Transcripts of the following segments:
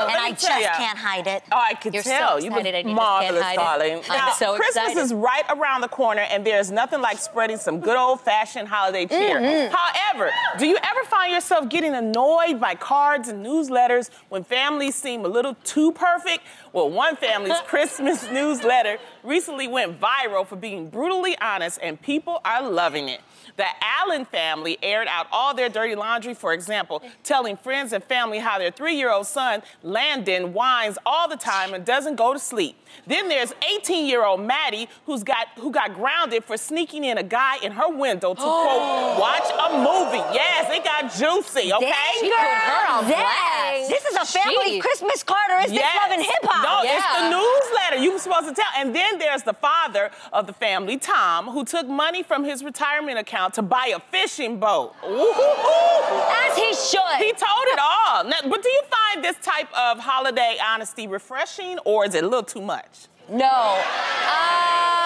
And I just can't hide it. Oh, I can tell. So you excited and you marvelous, just can't hide it. Now, I'm so Christmas excited. is right around the corner, and there's nothing like spreading some good old-fashioned holiday cheer. However, do you ever find yourself getting annoyed by cards and newsletters when families seem a little too perfect? Well, one family's Christmas newsletter recently went viral for being brutally honest, and people are loving it. The Allen family aired out all their dirty laundry, for example, telling friends and family how their 3-year-old son, Landon, whines all the time and doesn't go to sleep. Then there's 18-year-old Maddie, who got grounded for sneaking in a guy in her window to, quote, watch a movie. Yes, it got juicy, okay? Dang, She put her on blast. This is a family Christmas card, or is this Love and Hip Hop? No, it's the newsletter. You were supposed to tell. And then there's the father of the family, Tom, who took money from his retirement account to buy a fishing boat. As he should. He told it all. Now, but do you find this type of holiday honesty refreshing, or is it a little too much? No.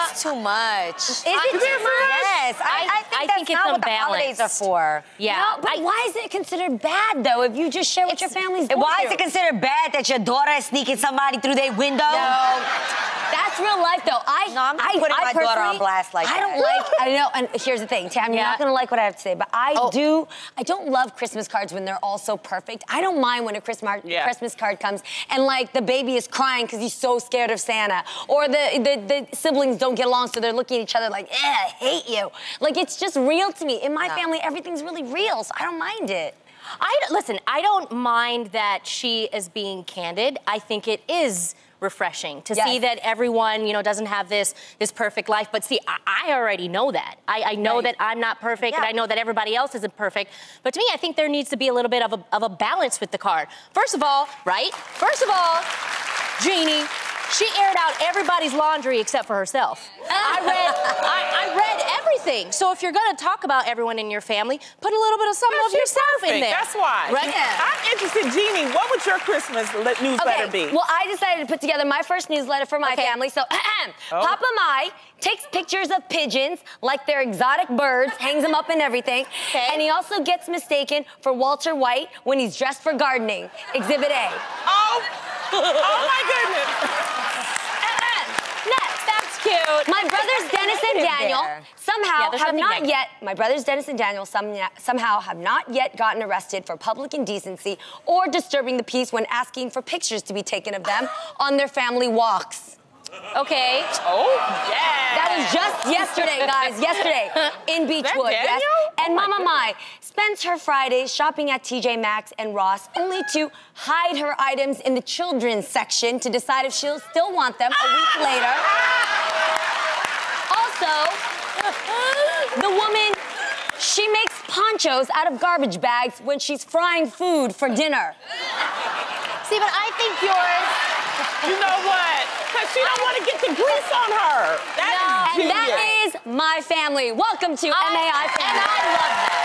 It's too much. Is it too much? Yes. I think that's not what the holidays are for. Yeah. No, but why is it considered bad, though, if you just share what your family's doing? Why is it considered bad that your daughter is sneaking somebody through their window? No. That's real life, though. I'm not putting my daughter on blast like that. I don't like, I know, and here's the thing, Tam, you're not gonna like what I have to say, but I don't love Christmas cards when they're all so perfect. I don't mind when a Christmas card comes and like the baby is crying because he's so scared of Santa, or the siblings don't get along, so they're looking at each other like, I hate you. Like, it's just real to me. In my family, everything's really real, so I don't mind it. Listen, I don't mind that she is being candid. I think it is refreshing to see that everyone, you know, doesn't have this perfect life. But see, I already know that. I know that I'm not perfect, and I know that everybody else isn't perfect. But to me, I think there needs to be a little bit of a balance with the card. First of all, Jeannie, she aired out everybody's laundry except for herself. I read everything. So if you're gonna talk about everyone in your family, put a little bit of something of yourself in there. That's why. Right? I'm interested, Jeannie, what would your Christmas newsletter be? Well, I decided to put together my first newsletter for my family. So, Papa Mai takes pictures of pigeons like they're exotic birds, hangs them up and everything. And he also gets mistaken for Walter White when he's dressed for gardening. Exhibit A. Oh my goodness. Next, that's cute. My brothers Dennis and Daniel somehow have not yet gotten arrested for public indecency or disturbing the peace when asking for pictures to be taken of them on their family walks. Okay. Oh, yeah. That was just yesterday, guys. Yesterday in Beechwood. Yes. And Mama Mai spends her Fridays shopping at TJ Maxx and Ross, only to hide her items in the children's section to decide if she'll still want them a week later. Also, the woman, she makes ponchos out of garbage bags when she's frying food for dinner. See, but I think yours... You know what? Because she don't want to get the grease on her. That is my family. Welcome to MAI family. And I love that.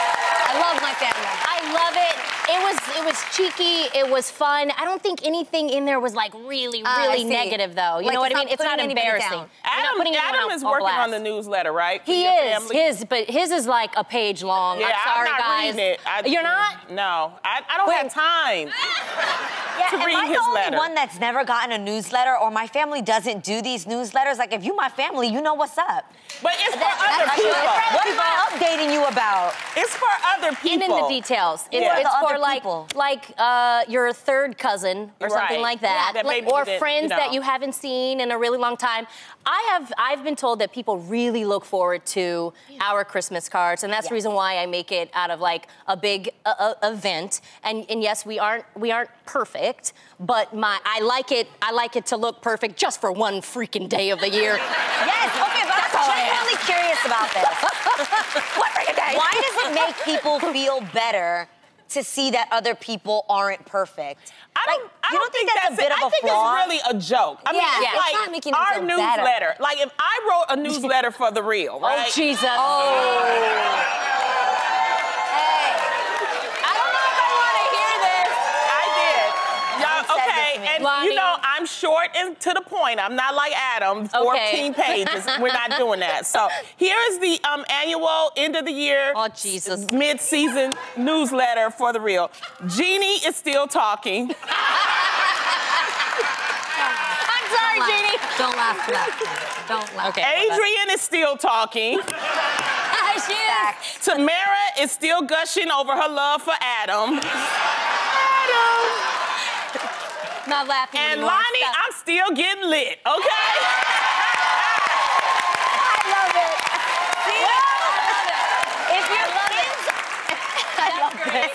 I love my family. I love it. It was cheeky. It was fun. I don't think anything in there was like really negative, though. You know what I mean? It's not embarrassing. Adam is working on the newsletter, right? He is. But his is like a page long. Yeah, I'm sorry, not guys. reading it. You're not? No, I don't have time to read am I his the letter. only one that's never gotten a newsletter, or my family doesn't do these newsletters? Like, if you my family, you know what's up. But it's for other people. What am I updating you about? It's for other people. And in the details. It's for like your third cousin or something like that. Or friends that you haven't seen in a really long time. I've been told that people really look forward to our Christmas cards, and that's the reason why I make it out of like a big event. And yes, we aren't perfect, but I like it to look perfect just for one freaking day of the year. Yes, okay, but I'm genuinely curious about this. One freaking day. Why does it make people feel better to see that other people aren't perfect? I don't think that's a bit of a flaw. I think it's really a joke. I mean, it's not making our them newsletter. better. Like, if I wrote a newsletter for The Real, right? Oh, Jesus. You know, I'm short and to the point. I'm not like Adam, 14 pages. We're not doing that. So here is the annual end of the year, mid-season newsletter for The Real. Jeannie is still talking. Don't laugh tonight. Don't laugh. Okay. Adrian is still talking. She is. Tamara is still gushing over her love for Adam. Not laughing And anymore. Lonnie, Stop. I'm still getting lit, okay? I love it. See? If your kids...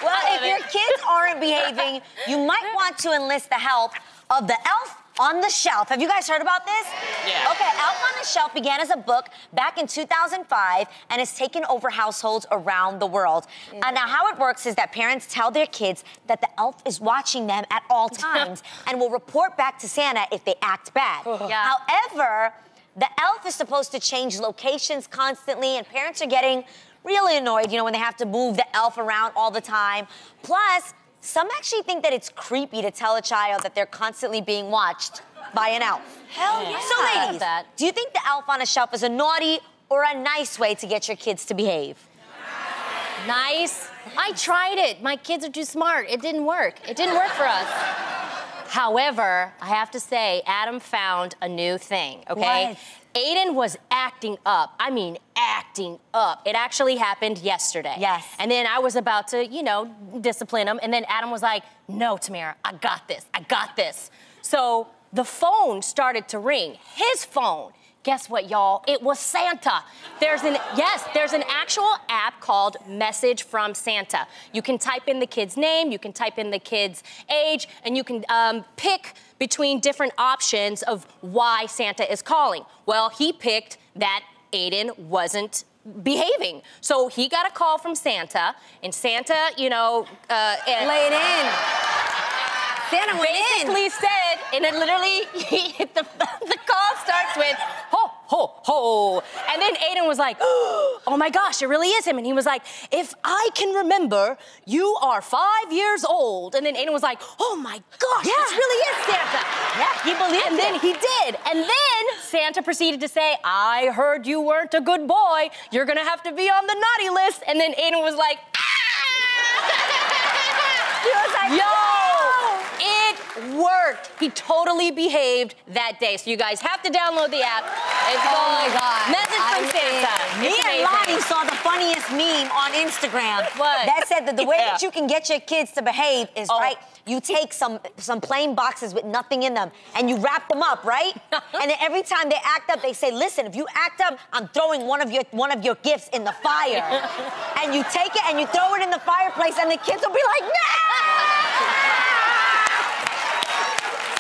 Well, if your kids aren't behaving, you might want to enlist the help of the Elf on the Shelf. Have you guys heard about this? Yeah. Okay, Elf on the Shelf began as a book back in 2005 and has taken over households around the world. Now, how it works is that parents tell their kids that the elf is watching them at all times and will report back to Santa if they act bad. However, the elf is supposed to change locations constantly, and parents are getting really annoyed, you know, when they have to move the elf around all the time. Plus, some actually think that it's creepy to tell a child that they're constantly being watched by an elf. Hell yeah. So ladies, do you think the Elf on a Shelf is a naughty or a nice way to get your kids to behave? Nice. I tried it. My kids are too smart. It didn't work. It didn't work for us. However, I have to say, Adam found a new thing, okay? What? Aiden was acting up. I mean, acting up. It actually happened yesterday. Yes. And then I was about to, you know, discipline him. And then Adam was like, no, Tamara, I got this. I got this. So the phone started to ring. His phone. Guess what, y'all? It was Santa. There's an actual app called Message from Santa. You can type in the kid's name, you can type in the kid's age, and you can pick between different options of why Santa is calling. Well, he picked that Aiden wasn't behaving. So he got a call from Santa, and Santa, you know, Lay it in. Santa went basically said, and it literally, the call starts with, ho, ho, ho. And then Aiden was like, oh my gosh, it really is him. And he was like, if I can remember, you are 5 years old. And then Aiden was like, oh my gosh, this really is Santa. Yeah, he believed And then he did. And then Santa proceeded to say, I heard you weren't a good boy. You're gonna have to be on the naughty list. And then Aiden was like, ah! He was like, yo! It worked. He totally behaved that day. So you guys have to download the app. It's my God. Message from Santa. Me and Lonnie saw the funniest meme on Instagram. What? That said that the way that you can get your kids to behave is, right, you take some plain boxes with nothing in them and you wrap them up, right? And then every time they act up, they say, listen, if you act up, I'm throwing one of your gifts in the fire. And you take it and you throw it in the fireplace and the kids will be like, no!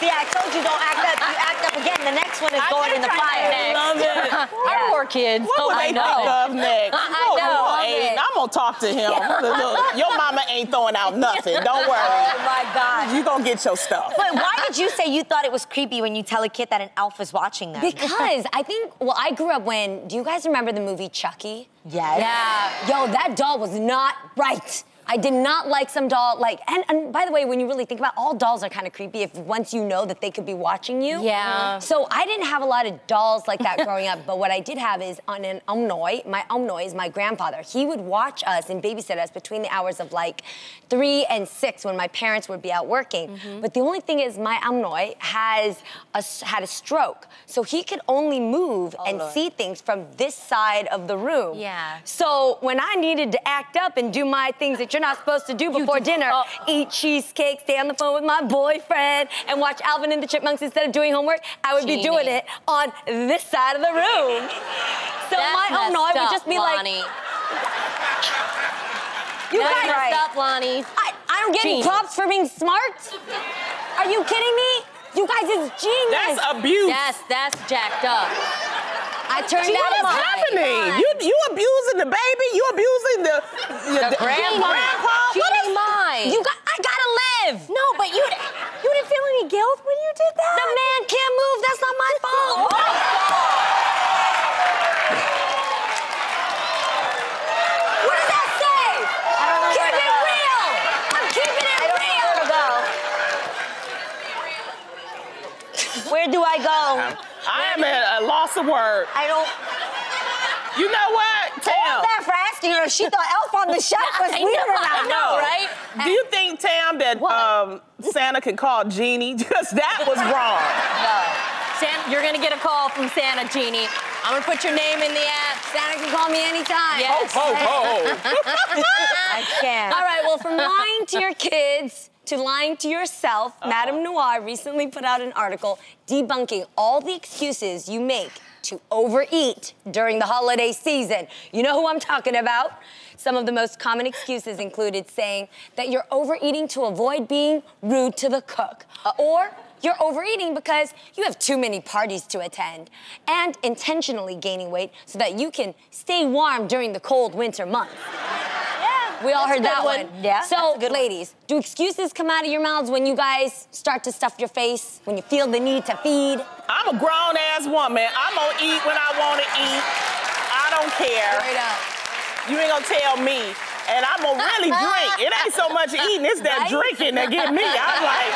See, I told you don't act up. You act up again, the next one is going in the fire. I love it. Our poor kids. What would they think of next? I know. Aiden, I'm gonna talk to him. Look, your mama ain't throwing out nothing. Don't worry. Oh my God. You gonna get your stuff. But why did you say you thought it was creepy when you tell a kid that an elf is watching them? Because I think, well, I grew up when, do you guys remember the movie Chucky? Yes. Yeah. Yo, that doll was not right. I did not like some doll, like, and by the way, when you really think about it, all dolls are kind of creepy if once you know that they could be watching you. Yeah. So I didn't have a lot of dolls like that growing up, but what I did have is on an Umnoy, my Umnoy is my grandfather. He would watch us and babysit us between the hours of like 3 and 6 when my parents would be out working. But the only thing is my Umnoy had a stroke, so he could only move and see things from this side of the room. Yeah. So when I needed to act up and do my things that you're not supposed to do before dinner, eat cheesecake, stay on the phone with my boyfriend, and watch Alvin and the Chipmunks instead of doing homework, I would be doing it on this side of the room. So my Umnoy would just be Lonnie. like, you guys, Stop, Lonnie. I'm getting props for being smart. Are you kidding me? You guys is genius. That's abuse. Yes, that's jacked up. I turned out What's my happening? You abusing the baby? You abusing the grandpa? Mine. I gotta live. No, but you didn't feel any guilt when you did that? The man can't move. That's not my fault. What does that say? I don't know. Keep it real. I'm keeping it real. Where do I go? I am at a loss of words. I don't. You know what, Tam? All that for asking her. She thought Elf on the Shelf was weird enough. I know, right? Do you think, Tam, that Santa could call Genie? Because that was wrong. No. Santa, you're gonna get a call from Santa, Jeannie. I'm gonna put your name in the app. Santa can call me anytime. Yes. Ho, ho, ho. I can't. All right, well, from lying to your kids to lying to yourself, Madame Noir recently put out an article debunking all the excuses you make to overeat during the holiday season. You know who I'm talking about? Some of the most common excuses included saying that you're overeating to avoid being rude to the cook, or you're overeating because you have too many parties to attend, and intentionally gaining weight so that you can stay warm during the cold winter months. We all heard that one. Yeah. So, ladies, do excuses come out of your mouths when you guys start to stuff your face? When you feel the need to feed? I'm a grown-ass woman. I'm gonna eat when I wanna eat. I don't care. Straight up. You ain't gonna tell me. And I'm gonna really drink. It ain't so much eating, it's that drinking that get me. I'm like,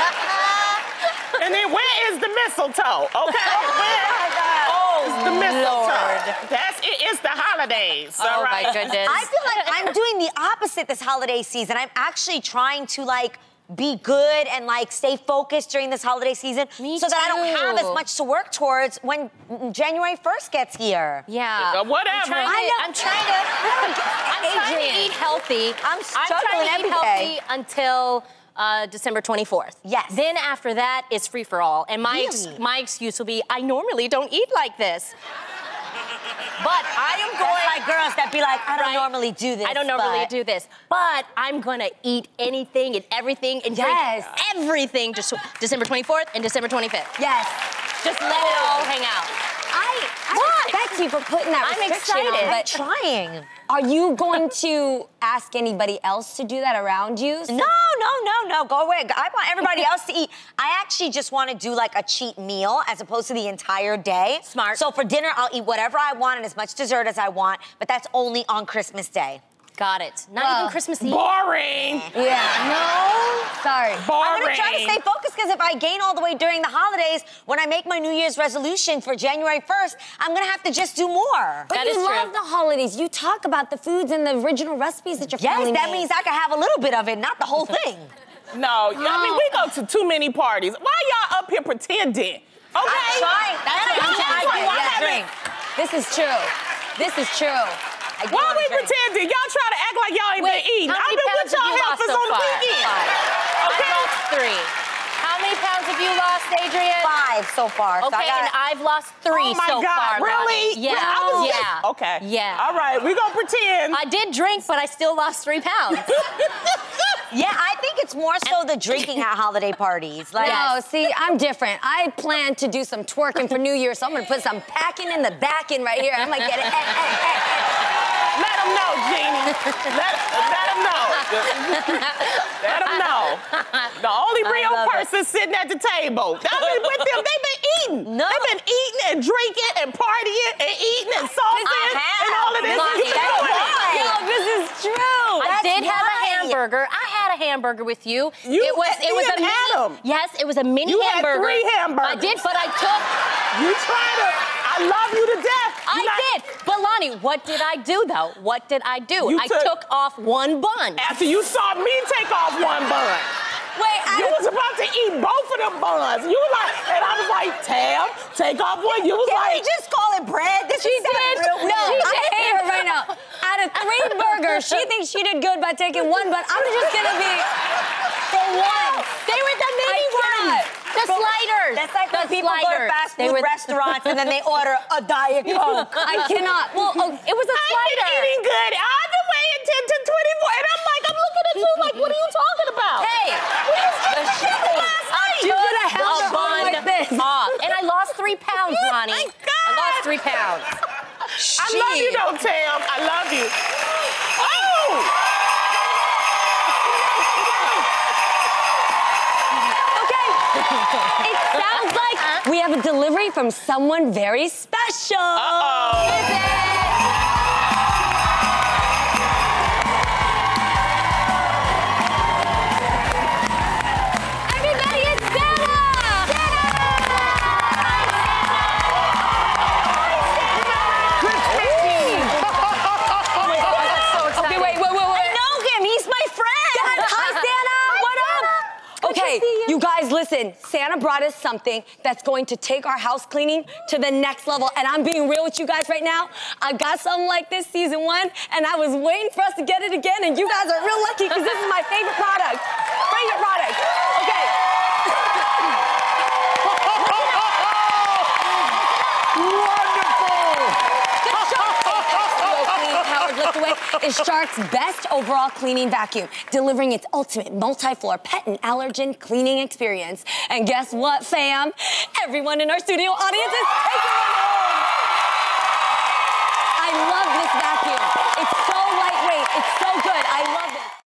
and then where is the mistletoe? Okay? Where is the mistletoe? That's it. It's the holidays. Oh, my goodness. I feel like I'm doing the opposite this holiday season. I'm actually trying to, like, be good and, like, stay focused during this holiday season so that I don't have as much to work towards when January 1st gets here. Yeah. Whatever. I'm trying to eat healthy. I'm struggling trying to every eat healthy day. until December 24th. Yes. Then after that, it's free for all. And my excuse will be, I normally don't eat like this. But I am going... That's like girls that be like, I don't normally do this. I don't normally do this. But I'm gonna eat anything and everything and drink everything just December 24th and December 25th. Yes. Just let it all hang out. I respect you for putting that restriction on, but trying. are you going to ask anybody else to do that around you? No. Go away. I want everybody else to eat. I actually just want to do like a cheat meal as opposed to the entire day. Smart. So for dinner, I'll eat whatever I want and as much dessert as I want, but that's only on Christmas Day. Got it. Not even Christmas Eve. Boring. Yeah. No. Sorry. Boring. I'm gonna try to stay focused because if I gain all the way during the holidays, when I make my New Year's resolution for January 1st, I'm gonna have to just do more. But you love the holidays. You talk about the foods and the original recipes that your family Yes, that made. means I can have a little bit of it, not the whole thing. No, I mean, we go to too many parties. Why y'all up here pretending? Okay? I'm trying. I drink. This is true. This is true. Why are we pretending? Y'all try to act like y'all ain't been eating. I've been with y'all helpers on the weekend. Okay. I lost 3. How many pounds have you lost, Adrienne? 5 so far. Okay, and I've lost 3 so far. Really? Yeah. Yeah. Okay. Yeah. All right, we gonna pretend. I did drink, but I still lost 3 pounds. Yeah, I think it's more so the drinking at holiday parties. Like, no, see, I'm different. I plan to do some twerking for New Year, so I'm gonna put some packing in the back end right here. I'm gonna get it. Let them know, Jeannie. Let them know. Let them know. The only real person sitting at the table. I've been with them. They've been eating. No. They've been eating and drinking and partying and eating and saucing and all of this. Yo, this is true. I did have a hamburger. I had a hamburger with you. It was a mini. Yes, it was a mini hamburger. You had 3 hamburgers. I did, but I took. You tried to. I love you to death. I did. But Lonnie, what did I do though? What did I do? I took off 1 bun. After you saw me take off 1 bun. Wait, you was about to eat both of them buns. You were like, and I was like, Tam, take off 1. You was like, just call it bread. She did. No, I hate her right now. Out of 3 burgers, she thinks she did good by taking 1, but I'm just gonna be for 1. They were the mini ones. The sliders. That's like when people go to fast food restaurants and then they order a Diet Coke. I cannot. Well, it was a slider. I've been eating good all the way until 10 to 24, and I'm like, I'm looking at you like, what are you talking about? Hey, we was just shit last night. You could have held her on like this. And I lost 3 pounds, Ronnie. My God. I lost 3 pounds. I love you though, Tam. I love you. Oh! It sounds like we have a delivery from someone very special. Uh-oh. Everybody, it's Santa! Okay, wait. I know him. He's my friend. Hi, Santa. What up? Okay, you guys. guys, listen, Santa brought us something that's going to take our house cleaning to the next level. And I'm being real with you guys right now. I got something like this season 1, and I was waiting for us to get it again, and you guys are real lucky because this is my favorite product. Favorite product. Okay. Is Shark's best overall cleaning vacuum, delivering its ultimate multi-floor pet and allergen cleaning experience. And guess what, fam? Everyone in our studio audience is taking one home. I love this vacuum. It's so lightweight. It's so good. I love it.